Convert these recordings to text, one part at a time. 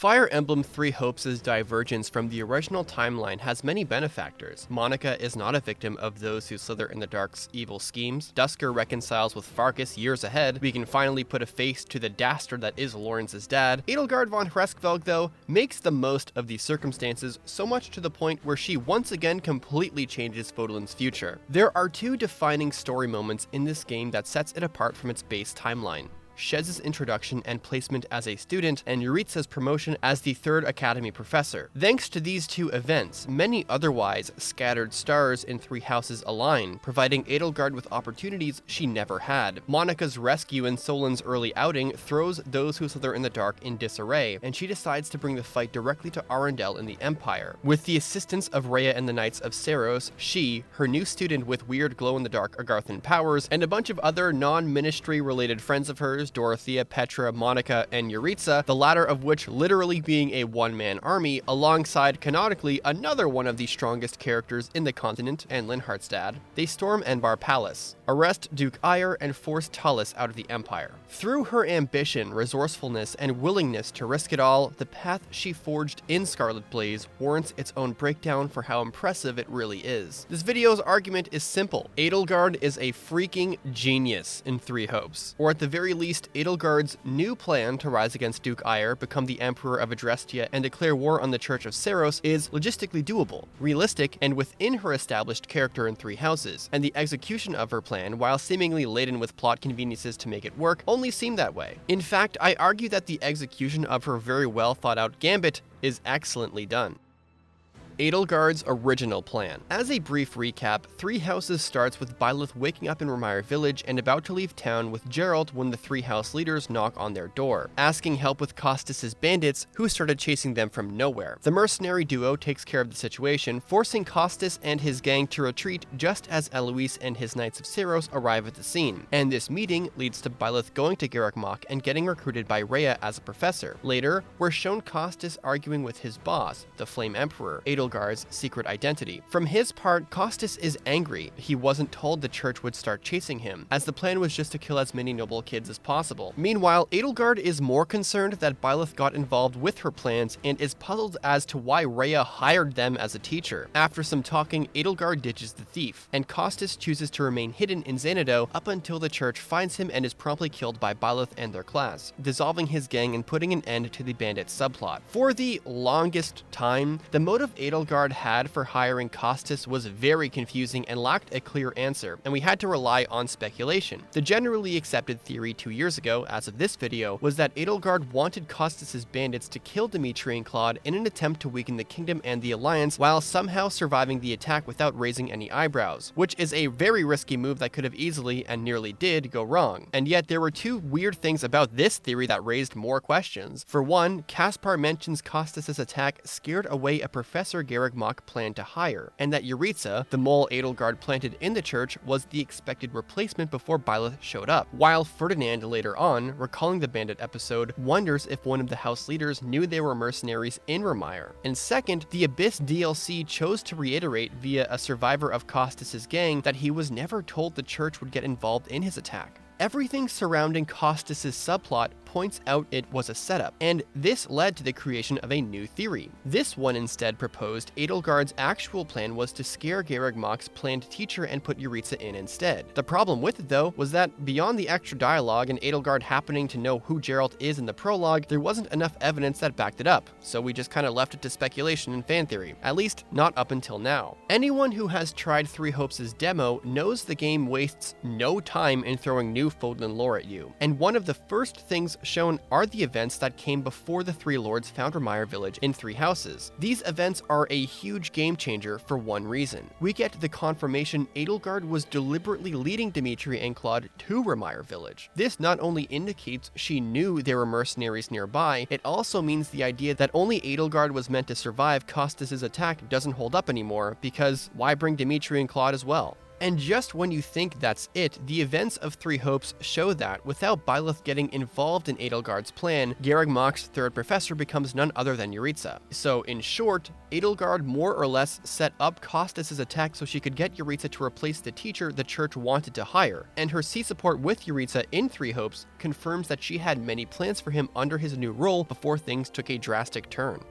Fire Emblem Three Houses' divergence from the original timeline has many benefactors. Monica is not a victim of those who slither in the dark's evil schemes. Dusker reconciles with Faerghast years ahead. We can finally put a face to the dastard that is Lawrence's dad. Edelgard von Hreskvelg, though, makes the most of these circumstances, so much to the point where she once again completely changes Fodlan's future. There are two defining story moments in this game that sets it apart from its base timeline: Shez's introduction and placement as a student, and Jeritza's promotion as the third academy professor. Thanks to these two events, many otherwise scattered stars in Three Houses align, providing Edelgard with opportunities she never had. Monica's rescue in Solon's early outing throws those who slither in the dark in disarray, and she decides to bring the fight directly to Arundel in the Empire. With the assistance of Rhea and the Knights of Seiros, she, her new student with weird glow-in-the-dark agarthan powers, and a bunch of other non-ministry related friends of hers, Dorothea, Petra, Monica, and Jeritza, the latter of which literally being a one-man army, alongside canonically another one of the strongest characters in the continent, and Linhardt's, they storm Enbarr Palace, arrest Duke Aiur, and force Tallis out of the Empire. Through her ambition, resourcefulness, and willingness to risk it all, the path she forged in Scarlet Blaze warrants its own breakdown for how impressive it really is. This video's argument is simple. Edelgard is a freaking genius in Three Hopes, or at the very least, Edelgard's new plan to rise against Duke Aiur, become the Emperor of Adrestia, and declare war on the Church of Seiros is logistically doable, realistic, and within her established character in Three Houses, and the execution of her plan, while seemingly laden with plot conveniences to make it work, only seem that way. In fact, I argue that the execution of her very well thought out gambit is excellently done. Edelgard's original plan. As a brief recap, Three Houses starts with Byleth waking up in Remire Village and about to leave town with Geralt when the Three House leaders knock on their door, asking help with Costas' bandits, who started chasing them from nowhere. The mercenary duo takes care of the situation, forcing Costas and his gang to retreat just as Eloise and his Knights of Seiros arrive at the scene, and this meeting leads to Byleth going to Garreg Mach and getting recruited by Rhea as a professor. Later, we're shown Costas arguing with his boss, the Flame Emperor, Edelgard's secret identity. From his part, Costas is angry. He wasn't told the church would start chasing him, as the plan was just to kill as many noble kids as possible. Meanwhile, Edelgard is more concerned that Byleth got involved with her plans and is puzzled as to why Rhea hired them as a teacher. After some talking, Edelgard ditches the thief, and Costas chooses to remain hidden in Xanadu up until the church finds him and is promptly killed by Byleth and their class, dissolving his gang and putting an end to the bandit subplot. For the longest time, the motive Edelgard had for hiring Costas was very confusing and lacked a clear answer, and we had to rely on speculation. The generally accepted theory 2 years ago, as of this video, was that Edelgard wanted Costas' bandits to kill Dimitri and Claude in an attempt to weaken the kingdom and the alliance while somehow surviving the attack without raising any eyebrows, which is a very risky move that could have easily, and nearly did, go wrong. And yet there were two weird things about this theory that raised more questions. For one, Caspar mentions Costas' attack scared away a Professor Garreg Mach planned to hire, and that Jeritza, the mole Edelgard planted in the church, was the expected replacement before Byleth showed up, while Ferdinand later on, recalling the bandit episode, wonders if one of the house leaders knew they were mercenaries in Remire. And second, the Abyss DLC chose to reiterate via a survivor of Costas' gang that he was never told the church would get involved in his attack. Everything surrounding Costas' subplot points out it was a setup, and this led to the creation of a new theory. This one instead proposed Edelgard's actual plan was to scare Garreg Mach's planned teacher and put Jeritza in instead. The problem with it, though, was that beyond the extra dialogue and Edelgard happening to know who Geralt is in the prologue, there wasn't enough evidence that backed it up, so we just kinda left it to speculation and fan theory, at least not up until now. Anyone who has tried Three Hopes' demo knows the game wastes no time in throwing new Fodlan lore at you, and one of the first things shown are the events that came before the Three Lords found Remire Village in Three Houses. These events are a huge game changer for one reason. We get the confirmation Edelgard was deliberately leading Dimitri and Claude to Remire Village. This not only indicates she knew there were mercenaries nearby, it also means the idea that only Edelgard was meant to survive Costas' attack doesn't hold up anymore, because why bring Dimitri and Claude as well? And just when you think that's it, the events of Three Hopes show that, without Byleth getting involved in Edelgard's plan, Garreg-Mach's third professor becomes none other than Jeritza. So in short, Edelgard more or less set up Costas' attack so she could get Jeritza to replace the teacher the church wanted to hire, and her sea support with Jeritza in Three Hopes confirms that she had many plans for him under his new role before things took a drastic turn.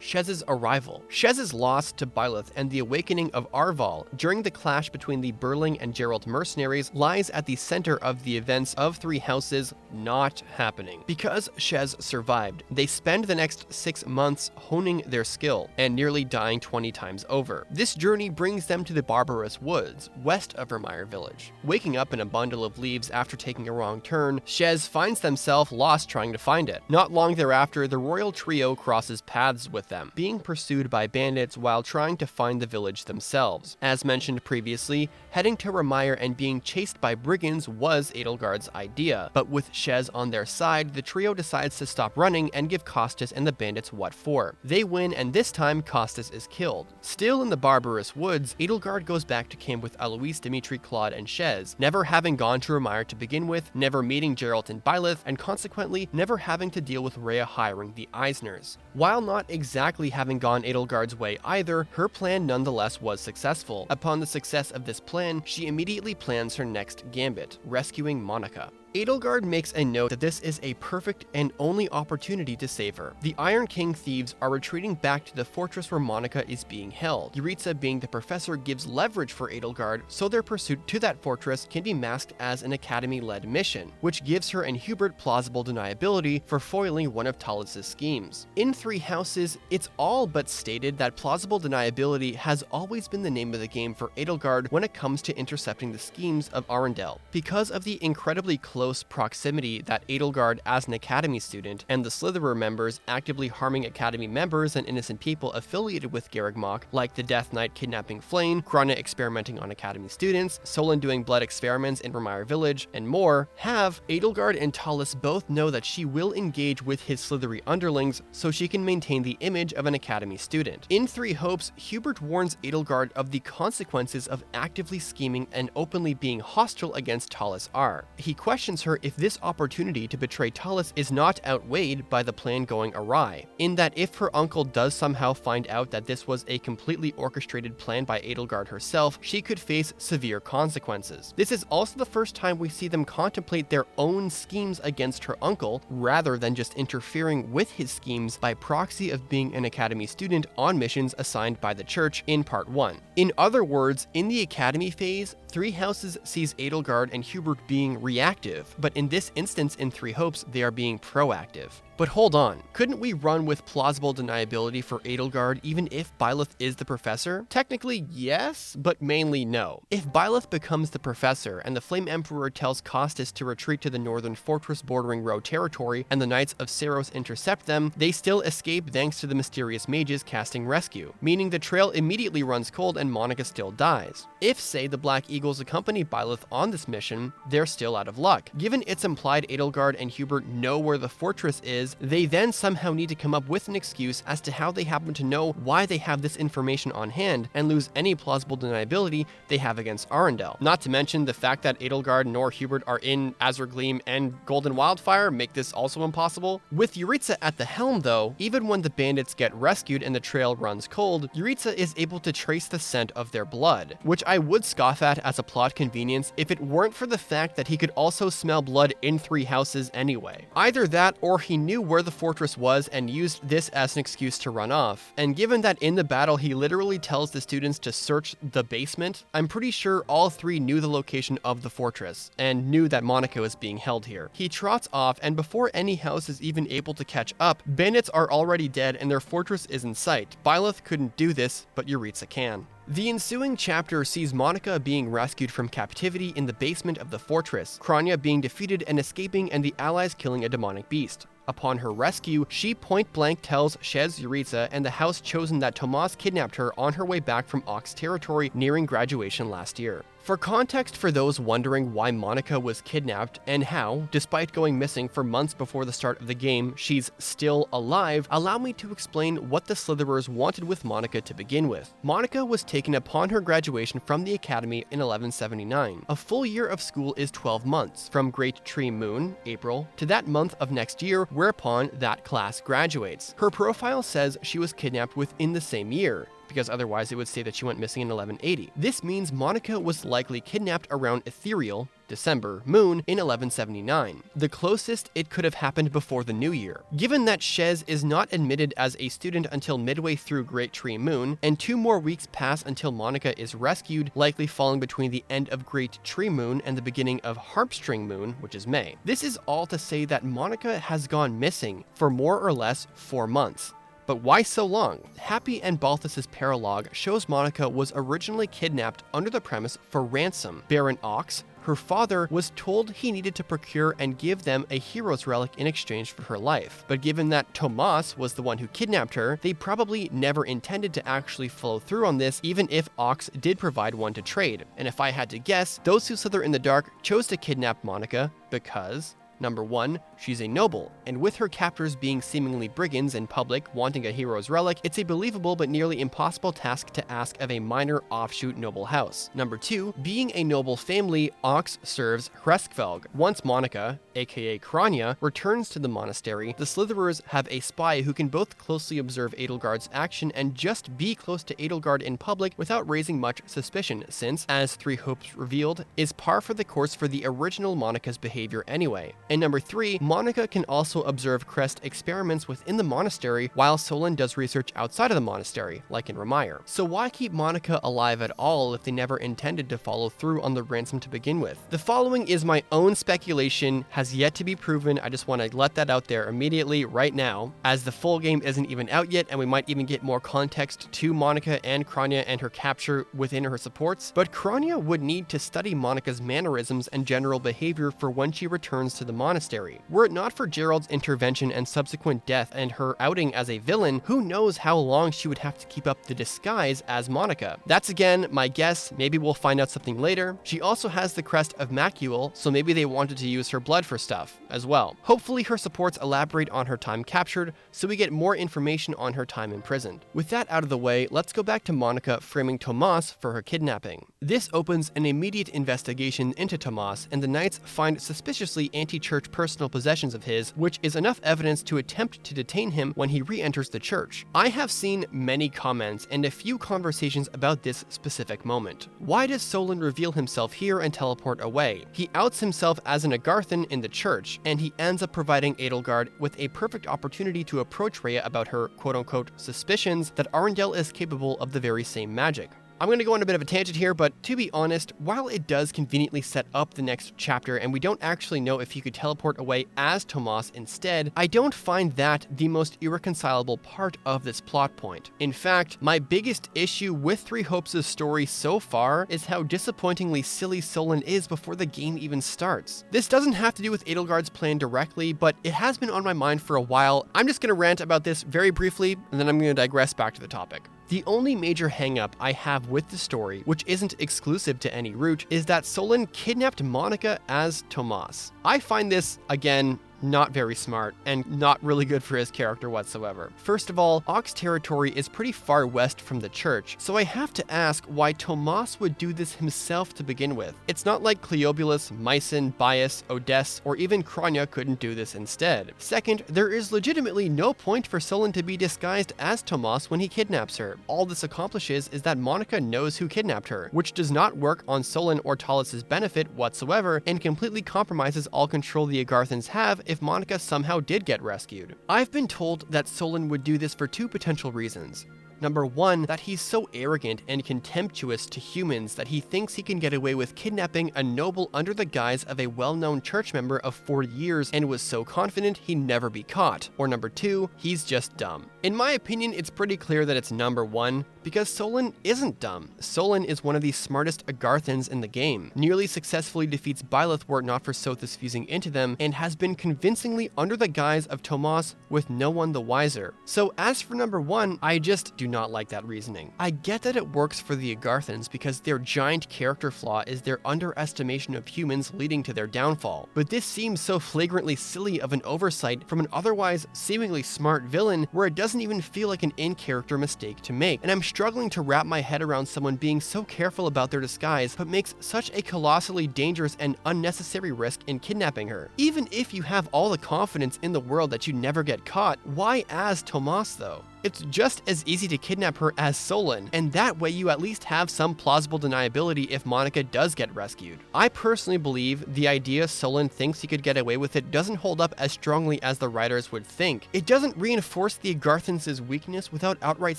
Shez's arrival. Shez's loss to Byleth and the awakening of Arval during the clash between the Burling and Geralt mercenaries lies at the center of the events of Three Houses not happening. Because Shez survived, they spend the next 6 months honing their skill and nearly dying 20 times over. This journey brings them to the Barbarous Woods, west of Vermeer village. Waking up in a bundle of leaves after taking a wrong turn, Shez finds themselves lost trying to find it. Not long thereafter, the royal trio crosses paths with them, being pursued by bandits while trying to find the village themselves. As mentioned previously, heading to Vermeer and being chased by brigands was Edelgard's idea, but with Shez on their side, the trio decides to stop running and give Costas and the bandits what for. They win, and this time Costas is killed. Still in the Barbarous Woods, Edelgard goes back to camp with Alois, Dimitri, Claude, and Shez, never having gone to Vermeer to begin with, never meeting Geralt and Byleth, and consequently never having to deal with Rhea hiring the Eisners. While not exactly having gone Edelgard's way either, her plan nonetheless was successful. Upon the success of this plan, she immediately plans her next gambit, rescuing Monica. Edelgard makes a note that this is a perfect and only opportunity to save her. The Iron King thieves are retreating back to the fortress where Monica is being held. Jeritza, being the professor, gives leverage for Edelgard, so their pursuit to that fortress can be masked as an academy-led mission, which gives her and Hubert plausible deniability for foiling one of Talis' schemes. In Three Houses, it's all but stated that plausible deniability has always been the name of the game for Edelgard when it comes to intercepting the schemes of Arundel. Because of the incredibly close proximity that Edelgard as an Academy student and the Slitherer members actively harming Academy members and innocent people affiliated with Garreg-Mach, like the Death Knight kidnapping Flane, Krona experimenting on Academy students, Solon doing blood experiments in Vermeer village, and more, have Edelgard and Talis both know that she will engage with his slithery underlings so she can maintain the image of an Academy student. In Three Hopes, Hubert warns Edelgard of the consequences of actively scheming and openly being hostile against Talis R. He questions her if this opportunity to betray Talis is not outweighed by the plan going awry, in that if her uncle does somehow find out that this was a completely orchestrated plan by Edelgard herself, she could face severe consequences. This is also the first time we see them contemplate their own schemes against her uncle, rather than just interfering with his schemes by proxy of being an Academy student on missions assigned by the church in Part 1. In other words, in the Academy phase, Three Houses sees Edelgard and Hubert being reactive, but in this instance in Three Hopes, they are being proactive. But hold on, couldn't we run with plausible deniability for Edelgard even if Byleth is the professor? Technically yes, but mainly no. If Byleth becomes the professor and the Flame Emperor tells Costas to retreat to the northern fortress bordering Roe territory and the Knights of Seiros intercept them, they still escape thanks to the mysterious mages casting rescue, meaning the trail immediately runs cold and Monica still dies. If, say, the Black Eagles accompany Byleth on this mission, they're still out of luck. Given it's implied Edelgard and Hubert know where the fortress is, they then somehow need to come up with an excuse as to how they happen to know why they have this information on hand and lose any plausible deniability they have against Arundel. Not to mention the fact that Edelgard nor Hubert are in Azurgleam and Golden Wildfire make this also impossible. With Jeritza at the helm though, even when the bandits get rescued and the trail runs cold, Jeritza is able to trace the scent of their blood, which I would scoff at as a plot convenience if it weren't for the fact that he could also smell blood in Three Houses anyway. Either that or he knew where the fortress was and used this as an excuse to run off. And given that in the battle he literally tells the students to search the basement, I'm pretty sure all three knew the location of the fortress and knew that Monica was being held here. He trots off, and before any house is even able to catch up, bandits are already dead and their fortress is in sight. Byleth couldn't do this, but Jeritza can. The ensuing chapter sees Monica being rescued from captivity in the basement of the fortress, Krona being defeated and escaping, and the allies killing a demonic beast. Upon her rescue, she point-blank tells Shez, Jeritza, and the house chosen that Tomas kidnapped her on her way back from Ox territory nearing graduation last year. For context for those wondering why Monica was kidnapped and how, despite going missing for months before the start of the game, she's still alive, allow me to explain what the Slitherers wanted with Monica to begin with. Monica was taken upon her graduation from the academy in 1179. A full year of school is 12 months, from Great Tree Moon, April, to that month of next year, whereupon that class graduates. Her profile says she was kidnapped within the same year, because otherwise it would say that she went missing in 1180. This means Monica was likely kidnapped around Ethereal, December, Moon in 1179, the closest it could have happened before the new year. Given that Shez is not admitted as a student until midway through Great Tree Moon, and 2 more weeks pass until Monica is rescued, likely falling between the end of Great Tree Moon and the beginning of Harpstring Moon, which is May. This is all to say that Monica has gone missing for more or less 4 months. But why so long? Happy and Balthus' paralogue shows Monica was originally kidnapped under the premise for ransom. Baron Ox, her father, was told he needed to procure and give them a hero's relic in exchange for her life. But given that Tomas was the one who kidnapped her, they probably never intended to actually follow through on this, even if Ox did provide one to trade. And if I had to guess, those who slither in the dark chose to kidnap Monica because Number 1, she's a noble, and with her captors being seemingly brigands in public wanting a hero's relic, it's a believable but nearly impossible task to ask of a minor offshoot noble house. Number 2, being a noble family, Ox serves Hreskvelg. Once Monica, aka Krania, returns to the monastery, the Slitherers have a spy who can both closely observe Edelgard's action and just be close to Edelgard in public without raising much suspicion, since, as Three Hopes revealed, is par for the course for the original Monica's behavior anyway. And number 3, Monica can also observe Crest experiments within the monastery while Solon does research outside of the monastery, like in Remire. So why keep Monica alive at all if they never intended to follow through on the ransom to begin with? The following is my own speculation, has yet to be proven. I just want to let that out there immediately right now, as the full game isn't even out yet and we might even get more context to Monica and Krania and her capture within her supports. But Krania would need to study Monica's mannerisms and general behavior for when she returns to the monastery. Were it not for Gerald's intervention and subsequent death and her outing as a villain, who knows how long she would have to keep up the disguise as Monica. That's again my guess, maybe we'll find out something later. She also has the crest of Macule, so maybe they wanted to use her blood for stuff as well. Hopefully her supports elaborate on her time captured, so we get more information on her time imprisoned. With that out of the way, let's go back to Monica framing Tomas for her kidnapping. This opens an immediate investigation into Tomas, and the knights find suspiciously anti-church personal possessions of his, which is enough evidence to attempt to detain him when he re-enters the church. I have seen many comments and a few conversations about this specific moment. Why does Solon reveal himself here and teleport away? He outs himself as an agarthan in the church, and he ends up providing Edelgard with a perfect opportunity to approach Rhea about her quote-unquote suspicions that Arundel is capable of the very same magic. I'm going to go on a bit of a tangent here, but to be honest, while it does conveniently set up the next chapter and we don't actually know if he could teleport away as Tomas instead, I don't find that the most irreconcilable part of this plot point. In fact, my biggest issue with Three Hopes' story so far is how disappointingly silly Solon is before the game even starts. This doesn't have to do with Edelgard's plan directly, but it has been on my mind for a while. I'm just going to rant about this very briefly, and then I'm going to digress back to the topic. The only major hang-up I have with the story, which isn't exclusive to any route, is that Solon kidnapped Monica as Tomas. I find this, again, not very smart, and not really good for his character whatsoever. First of all, Ox territory is pretty far west from the church, so I have to ask why Tomas would do this himself to begin with. It's not like Cleobulus, Mycen, Bias, Odess, or even Krania couldn't do this instead. Second, there is legitimately no point for Solon to be disguised as Tomas when he kidnaps her. All this accomplishes is that Monica knows who kidnapped her, which does not work on Solon or Talus's benefit whatsoever, and completely compromises all control the Agarthans have if Monica somehow did get rescued. I've been told that Solon would do this for 2 potential reasons. Number 1, that he's so arrogant and contemptuous to humans that he thinks he can get away with kidnapping a noble under the guise of a well-known church member of 40 years and was so confident he'd never be caught. Or number 2, he's just dumb. In my opinion, it's pretty clear that it's number 1, because Solon isn't dumb. Solon is one of the smartest Agarthans in the game, nearly successfully defeats Byleth were it not for Sothis fusing into them, and has been convincingly under the guise of Tomas with no one the wiser. So as for number 1, I just do not like that reasoning. I get that it works for the agarthans because their giant character flaw is their underestimation of humans leading to their downfall, but this seems so flagrantly silly of an oversight from an otherwise seemingly smart villain where it doesn't even feel like an in-character mistake to make, and I'm struggling to wrap my head around someone being so careful about their disguise but makes such a colossally dangerous and unnecessary risk in kidnapping her. Even if you have all the confidence in the world that you never get caught, why as Tomas though? It's just as easy to kidnap her as Solon, and that way you at least have some plausible deniability if Monica does get rescued. I personally believe the idea Solon thinks he could get away with it doesn't hold up as strongly as the writers would think. It doesn't reinforce the agarthans' weakness without outright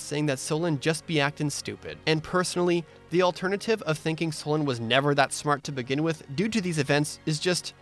saying that Solon just be acting stupid. And personally, the alternative of thinking Solon was never that smart to begin with due to these events is just,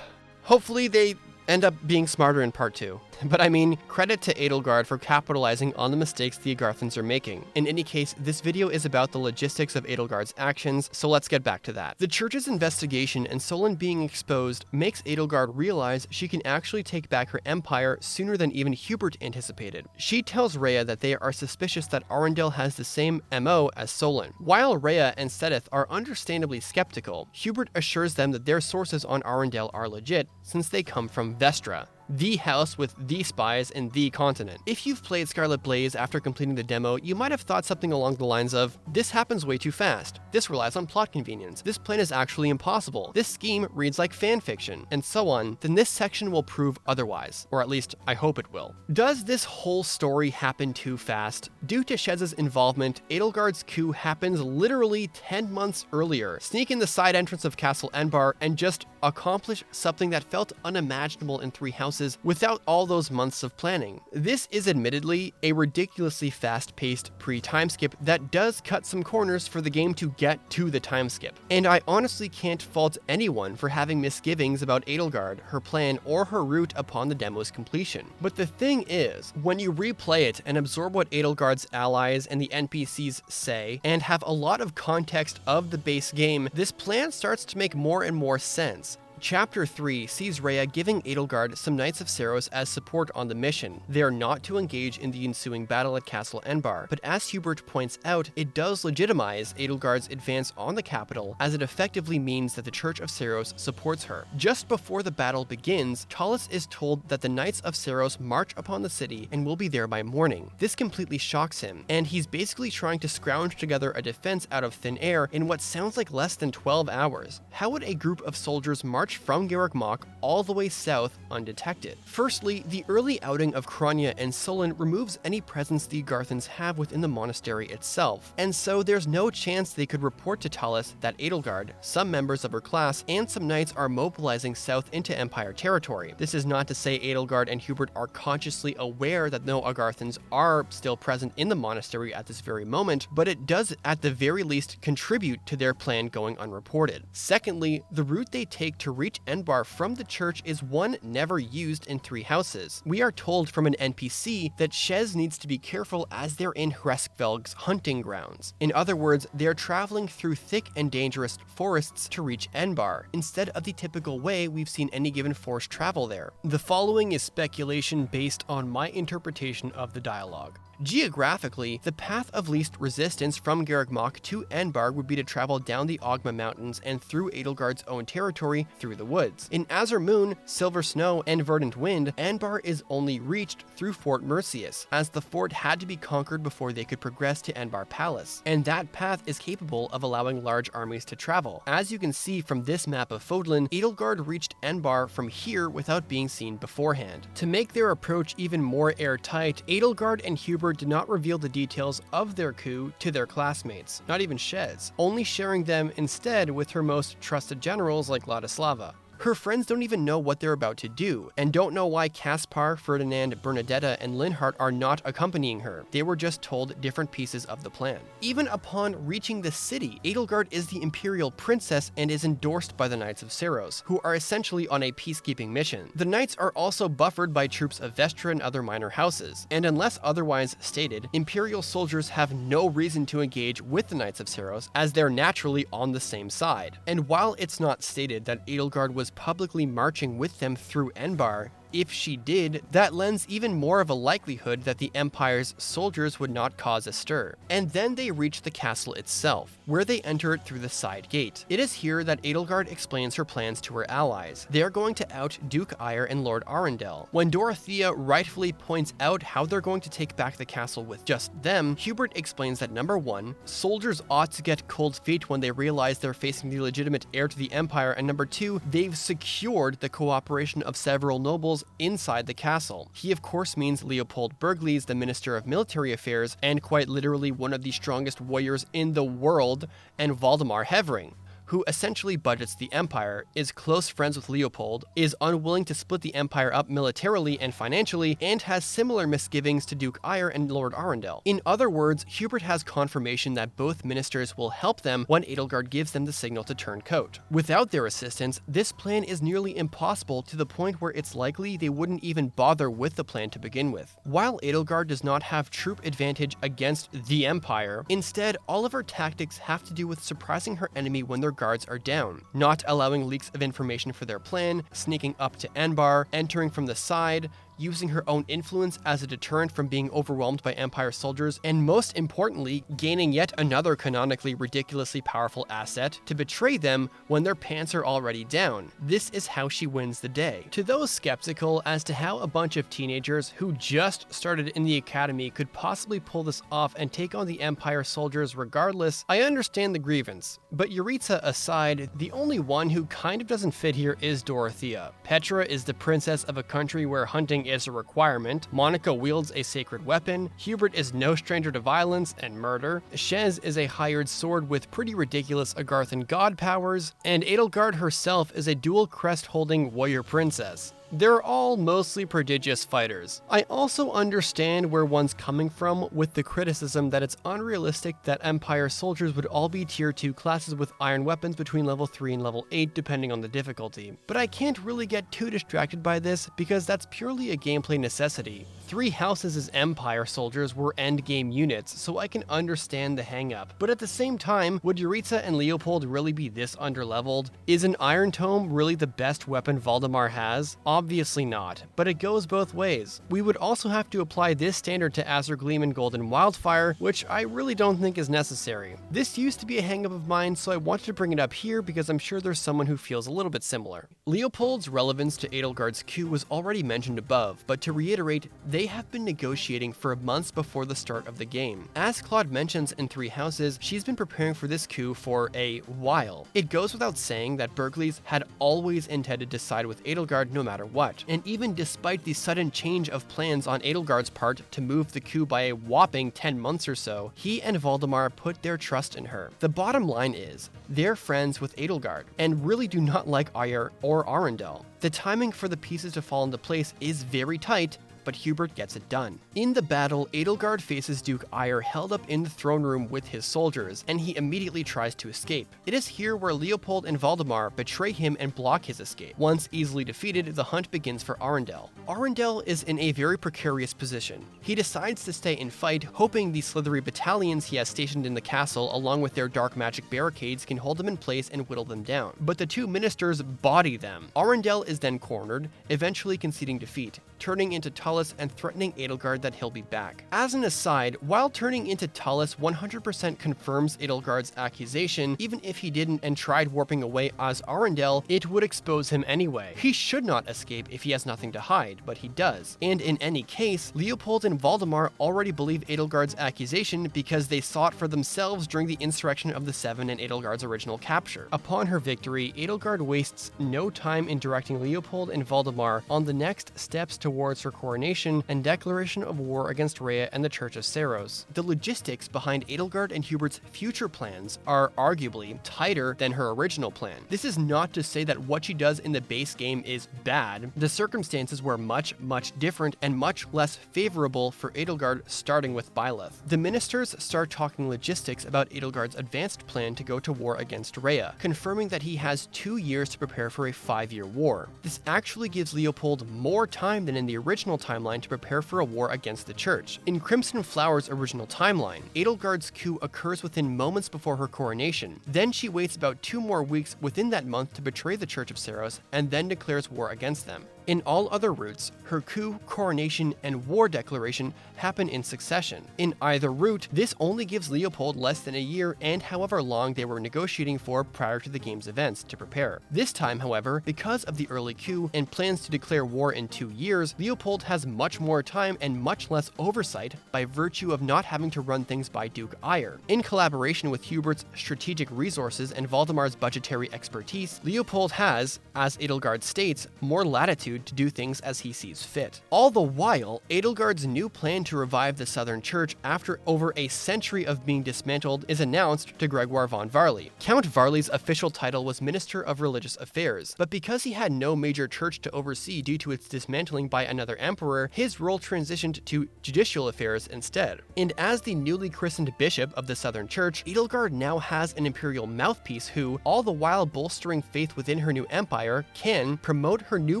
hopefully they end up being smarter in part 2. But I mean, credit to Edelgard for capitalizing on the mistakes the agarthans are making. In any case, this video is about the logistics of Edelgard's actions, so let's get back to that. The church's investigation and Solon being exposed makes Edelgard realize she can actually take back her empire sooner than even Hubert anticipated. She tells Rhea that they are suspicious that Arundel has the same MO as Solon. While Rhea and Sedith are understandably skeptical, Hubert assures them that their sources on Arundel are legit since they come from Vestra, the house with the spies in the continent. If you've played Scarlet Blaze after completing the demo, you might have thought something along the lines of, this happens way too fast, this relies on plot convenience, this plan is actually impossible, this scheme reads like fanfiction, and so on, then this section will prove otherwise, or at least I hope it will. Does this whole story happen too fast? Due to Shez's involvement, Edelgard's coup happens literally 10 months earlier, sneak in the side entrance of Castle Enbarr, and just accomplish something that felt unimaginable in Three Houses without all those months of planning. This is admittedly a ridiculously fast-paced pre-time skip that does cut some corners for the game to get to the time skip. And I honestly can't fault anyone for having misgivings about Edelgard, her plan, or her route upon the demo's completion. But the thing is, when you replay it and absorb what Edelgard's allies and the NPCs say, and have a lot of context of the base game, this plan starts to make more and more sense. Chapter 3 sees Rhea giving Edelgard some Knights of Seiros as support on the mission. They are not to engage in the ensuing battle at Castle Enbarr, but as Hubert points out, it does legitimize Edelgard's advance on the capital, as it effectively means that the Church of Seiros supports her. Just before the battle begins, Talus is told that the Knights of Seiros march upon the city and will be there by morning. This completely shocks him, and he's basically trying to scrounge together a defense out of thin air in what sounds like less than 12 hours. How would a group of soldiers march from Garreg Mach all the way south undetected? Firstly, the early outing of Kronya and Solon removes any presence the agarthans have within the monastery itself, and so there's no chance they could report to Talus that Edelgard, some members of her class, and some knights are mobilizing south into Empire territory. This is not to say Edelgard and Hubert are consciously aware that no agarthans are still present in the monastery at this very moment, but it does at the very least contribute to their plan going unreported. Secondly, the route they take to reach Enbarr from the church is one never used in Three Houses. We are told from an NPC that Shez needs to be careful as they're in Hreskveld's hunting grounds. In other words, they're traveling through thick and dangerous forests to reach Enbarr, instead of the typical way we've seen any given force travel there. The following is speculation based on my interpretation of the dialogue. Geographically, the path of least resistance from Garreg Mach to Enbarr would be to travel down the Ogma Mountains and through Edelgard's own territory through the woods. In Azure Moon, Silver Snow, and Verdant Wind, Enbarr is only reached through Fort Mercius, as the fort had to be conquered before they could progress to Enbarr Palace, and that path is capable of allowing large armies to travel. As you can see from this map of Fódlan, Edelgard reached Enbarr from here without being seen beforehand. To make their approach even more airtight, Edelgard and Hubert did not reveal the details of their coup to their classmates, not even Shez, only sharing them instead with her most trusted generals like Ladislava. Her friends don't even know what they're about to do, and don't know why Caspar, Ferdinand, Bernadetta, and Linhart are not accompanying her. They were just told different pieces of the plan. Even upon reaching the city, Edelgard is the imperial princess and is endorsed by the Knights of Seiros, who are essentially on a peacekeeping mission. The knights are also buffered by troops of Vestra and other minor houses, and unless otherwise stated, imperial soldiers have no reason to engage with the Knights of Seiros, as they're naturally on the same side. And while it's not stated that Edelgard was publicly marching with them through Enbarr, if she did, that lends even more of a likelihood that the Empire's soldiers would not cause a stir. And then they reach the castle itself, where they enter it through the side gate. It is here that Edelgard explains her plans to her allies. They are going to out Duke Eyre and Lord Arundel. When Dorothea rightfully points out how they're going to take back the castle with just them, Hubert explains that number 1, soldiers ought to get cold feet when they realize they're facing the legitimate heir to the Empire, and number 2, they've secured the cooperation of several nobles inside the castle. He of course means Leopold Bergles, the Minister of Military Affairs, and quite literally one of the strongest warriors in the world, and Valdemar Hevering, who essentially budgets the Empire, is close friends with Leopold, is unwilling to split the Empire up militarily and financially, and has similar misgivings to Duke Eyre and Lord Arundel. In other words, Hubert has confirmation that both ministers will help them when Edelgard gives them the signal to turn coat. Without their assistance, this plan is nearly impossible, to the point where it's likely they wouldn't even bother with the plan to begin with. While Edelgard does not have troop advantage against the Empire, instead all of her tactics have to do with surprising her enemy when their guards are down, not allowing leaks of information for their plan, sneaking up to Enbarr, entering from the side, using her own influence as a deterrent from being overwhelmed by Empire soldiers, and most importantly, gaining yet another canonically ridiculously powerful asset to betray them when their pants are already down. This is how she wins the day. To those skeptical as to how a bunch of teenagers who just started in the academy could possibly pull this off and take on the Empire soldiers regardless, I understand the grievance. But Jeritza aside, the only one who kind of doesn't fit here is Dorothea. Petra is the princess of a country where hunting is a requirement, Monica wields a sacred weapon, Hubert is no stranger to violence and murder, Shez is a hired sword with pretty ridiculous agarthan god powers, and Edelgard herself is a dual crest-holding warrior princess. They're all mostly prodigious fighters. I also understand where one's coming from with the criticism that it's unrealistic that Empire soldiers would all be tier 2 classes with iron weapons between level 3 and level 8 depending on the difficulty. But I can't really get too distracted by this because that's purely a gameplay necessity. Three Houses' Empire soldiers were endgame units, so I can understand the hang-up. But at the same time, would Jeritza and Leopold really be this underleveled? Is an Iron Tome really the best weapon Valdemar has? Obviously not, but it goes both ways. We would also have to apply this standard to Azure Gleam and Golden Wildfire, which I really don't think is necessary. This used to be a hang-up of mine, so I wanted to bring it up here because I'm sure there's someone who feels a little bit similar. Leopold's relevance to Edelgard's coup was already mentioned above, but to reiterate, they have been negotiating for months before the start of the game. As Claude mentions in Three Houses, she's been preparing for this coup for a while. It goes without saying that Bergles had always intended to side with Edelgard no matter what, and even despite the sudden change of plans on Edelgard's part to move the coup by a whopping 10 months or so, he and Valdemar put their trust in her. The bottom line is, they're friends with Edelgard, and really do not like Eyre or Arundel. The timing for the pieces to fall into place is very tight, but Hubert gets it done. In the battle, Edelgard faces Duke Eyre held up in the throne room with his soldiers, and he immediately tries to escape. It is here where Leopold and Valdemar betray him and block his escape. Once easily defeated, the hunt begins for Arundel. Arundel is in a very precarious position. He decides to stay and fight, hoping the slithery battalions he has stationed in the castle, along with their dark magic barricades, can hold them in place and whittle them down. But the two ministers body them. Arundel is then cornered, eventually conceding defeat, turning into Tullus and threatening Edelgard that he'll be back. As an aside, while turning into Tullus 100% confirms Edelgard's accusation, even if he didn't and tried warping away as Arundel, it would expose him anyway. He should not escape if he has nothing to hide, but he does. And in any case, Leopold and Valdemar already believe Edelgard's accusation because they saw it for themselves during the insurrection of the Seven and Edelgard's original capture. Upon her victory, Edelgard wastes no time in directing Leopold and Valdemar on the next steps towards her coronation and declaration of war against Rhea and the Church of Seiros. The logistics behind Edelgard and Hubert's future plans are arguably tighter than her original plan. This is not to say that what she does in the base game is bad. The circumstances were much different and much less favorable for Edelgard, starting with Byleth. The ministers start talking logistics about Edelgard's advanced plan to go to war against Rhea, confirming that he has 2 years to prepare for a 5-year war. This actually gives Leopold more time than in the original timeline to prepare for a war against the Church. In Crimson Flower's original timeline, Edelgard's coup occurs within moments before her coronation. Then she waits about 2 more weeks within that month to betray the Church of Seiros and then declares war against them. In all other routes, her coup, coronation, and war declaration happen in succession. In either route, this only gives Leopold less than a year and however long they were negotiating for prior to the game's events to prepare. This time, however, because of the early coup and plans to declare war in 2 years, Leopold has much more time and much less oversight by virtue of not having to run things by Duke Eyre. In collaboration with Hubert's strategic resources and Valdemar's budgetary expertise, Leopold has, as Edelgard states, more latitude to do things as he sees fit. All the while, Edelgard's new plan to revive the Southern Church after over a century of being dismantled is announced to Gregoire von Varley. Count Varley's official title was Minister of Religious Affairs, but because he had no major church to oversee due to its dismantling by another emperor, his role transitioned to judicial affairs instead. And as the newly christened bishop of the Southern Church, Edelgard now has an imperial mouthpiece who, all the while bolstering faith within her new empire, can promote her new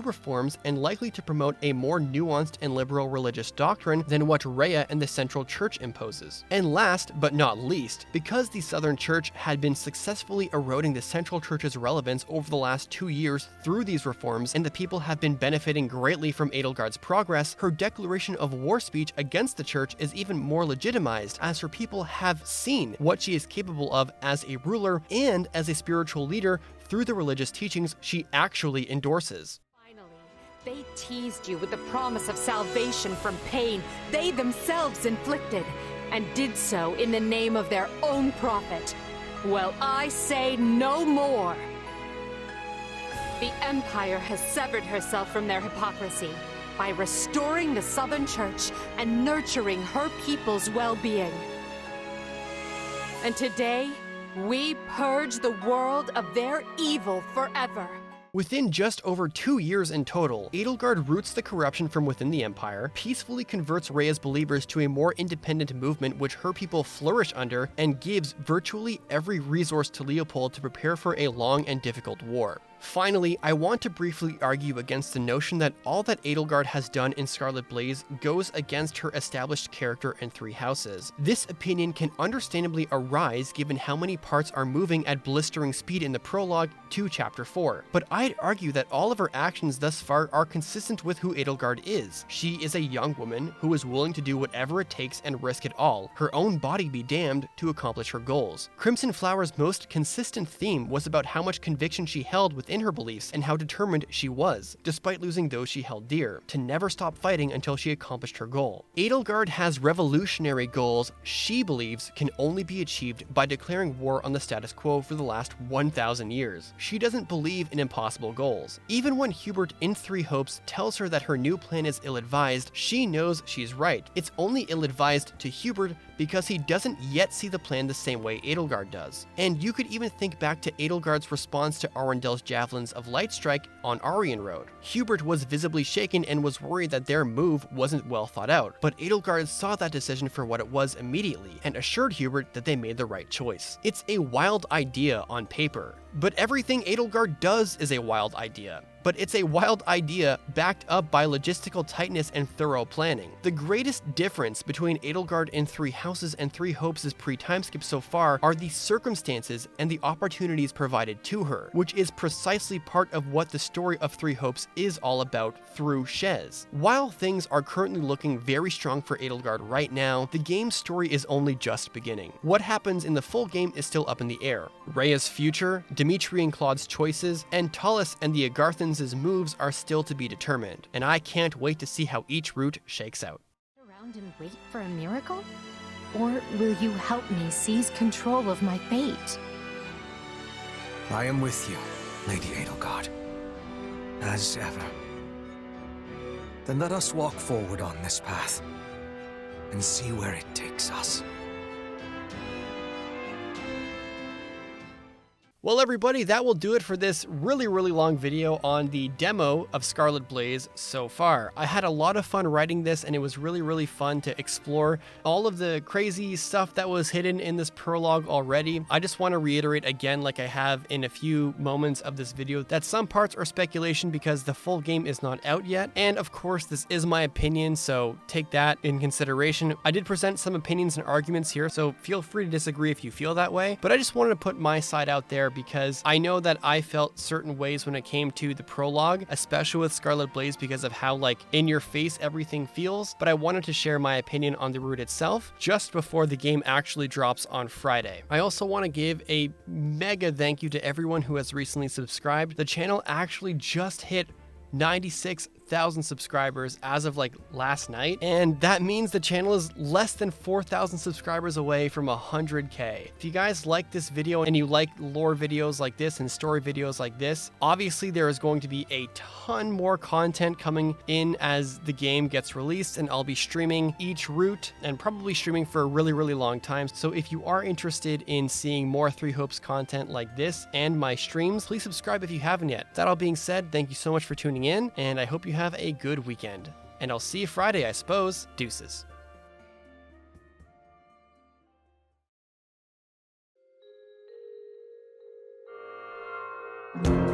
reforms and likely to promote a more nuanced and liberal religious doctrine than what Rhea and the Central Church imposes. And last but not least, because the Southern Church had been successfully eroding the Central Church's relevance over the last 2 years through these reforms, and the people have been benefiting greatly from Edelgard's progress, her declaration of war speech against the Church is even more legitimized, as her people have seen what she is capable of as a ruler and as a spiritual leader through the religious teachings she actually endorses. They teased you with the promise of salvation from pain they themselves inflicted, and did so in the name of their own profit. Well, I say no more. The Empire has severed herself from their hypocrisy by restoring the Southern Church and nurturing her people's well-being. And today, we purge the world of their evil forever. Within just over 2 years in total, Edelgard roots the corruption from within the Empire, peacefully converts Rhea's believers to a more independent movement which her people flourish under, and gives virtually every resource to Leopold to prepare for a long and difficult war. Finally, I want to briefly argue against the notion that all that Edelgard has done in Scarlet Blaze goes against her established character in Three Houses. This opinion can understandably arise given how many parts are moving at blistering speed in the prologue to Chapter 4, but I'd argue that all of her actions thus far are consistent with who Edelgard is. She is a young woman who is willing to do whatever it takes and risk it all, her own body be damned, to accomplish her goals. Crimson Flower's most consistent theme was about how much conviction she held within her beliefs and how determined she was, despite losing those she held dear, to never stop fighting until she accomplished her goal. Edelgard has revolutionary goals she believes can only be achieved by declaring war on the status quo for the last 1,000 years. She doesn't believe in impossible goals. Even when Hubert in Three Hopes tells her that her new plan is ill-advised, she knows she's right. It's only ill-advised to Hubert because he doesn't yet see the plan the same way Edelgard does. And you could even think back to Edelgard's response to Arendel's javelins of Light Strike on Aryan Road. Hubert was visibly shaken and was worried that their move wasn't well thought out, but Edelgard saw that decision for what it was immediately and assured Hubert that they made the right choice. It's a wild idea on paper, but everything Edelgard does is a wild idea. But it's a wild idea backed up by logistical tightness and thorough planning. The greatest difference between Edelgard in Three Houses and Three Hopes' pre-timeskip so far are the circumstances and the opportunities provided to her, which is precisely part of what the story of Three Hopes is all about through Shez. While things are currently looking very strong for Edelgard right now, the game's story is only just beginning. What happens in the full game is still up in the air. Rhea's future, Dimitri and Claude's choices, and Talus and the Agarthans' moves are still to be determined, and I can't wait to see how each route shakes out. Around and wait for a miracle? Or will you help me seize control of my fate? I am with you, Lady Edelgard, as ever. Then let us walk forward on this path and see where it takes us. Well, everybody, that will do it for this really long video on the demo of Scarlet Blaze so far. I had a lot of fun writing this, and it was really fun to explore all of the crazy stuff that was hidden in this prologue already. I just want to reiterate again, like I have in a few moments of this video, that some parts are speculation because the full game is not out yet. And of course, this is my opinion, so take that in consideration. I did present some opinions and arguments here, so feel free to disagree if you feel that way, but I just wanted to put my side out there share because I know that I felt certain ways when it came to the prologue, especially with Scarlet Blaze because of how like in your face everything feels, but I wanted to share my opinion on the route itself just before the game actually drops on Friday. I also want to give a mega thank you to everyone who has recently subscribed. The channel actually just hit 96,000 subscribers as of like last night, and that means the channel is less than 4,000 subscribers away from 100k. If you guys like this video and you like lore videos like this and story videos like this, obviously there is going to be a ton more content coming in as the game gets released, and I'll be streaming each route and probably streaming for a really long time. So if you are interested in seeing more Three Hopes content like this and my streams, please subscribe if you haven't yet. That all being said, thank you so much for tuning in, and I hope you have a good weekend. And I'll see you Friday, I suppose. Deuces. You